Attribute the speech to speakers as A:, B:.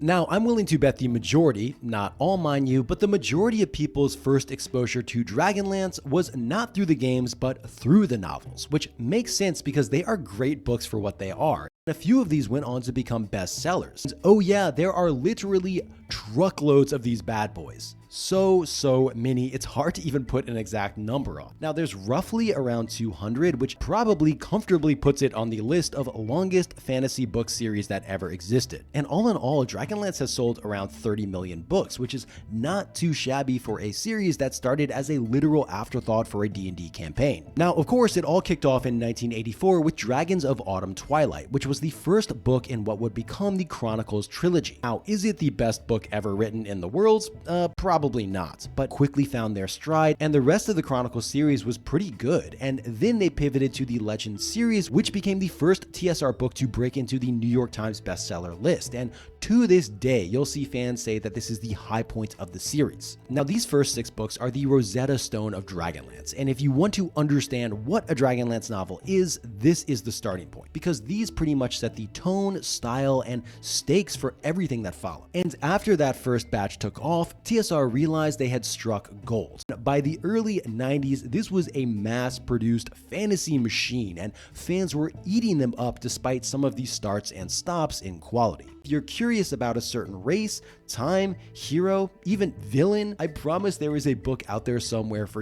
A: Now, I'm willing to bet the majority, not all mind you, but the majority of people's first exposure to Dragonlance was not through the games, but through the novels, which makes sense because they are great books for what they are. A few of these went on to become bestsellers. And oh yeah, there are literally truckloads of these bad boys. So many, it's hard to even put an exact number on. Now there's roughly around 200, which probably comfortably puts it on the list of longest fantasy book series that ever existed. And all in all, Dragonlance has sold around 30 million books, which is not too shabby for a series that started as a literal afterthought for a D&D campaign. Now, of course, it all kicked off in 1984 with Dragons of Autumn Twilight, which was the first book in what would become the Chronicles trilogy. Now, is it the best book ever written in the world? Probably not, but quickly found their stride, and the rest of the Chronicles series was pretty good. And then they pivoted to the Legends series, which became the first TSR book to break into the New York Times bestseller list. And to this day, you'll see fans say that this is the high point of the series. Now, these first 6 books are the Rosetta Stone of Dragonlance, and if you want to understand what a Dragonlance novel is, this is the starting point, because these pretty much set the tone, style, and stakes for everything that followed. And after that first batch took off, TSR realized they had struck gold. By the early 90s, this was a mass-produced fantasy machine, and fans were eating them up despite some of the starts and stops in quality. If you're curious about a certain race, time, hero, even villain, I promise there is a book out there somewhere for you.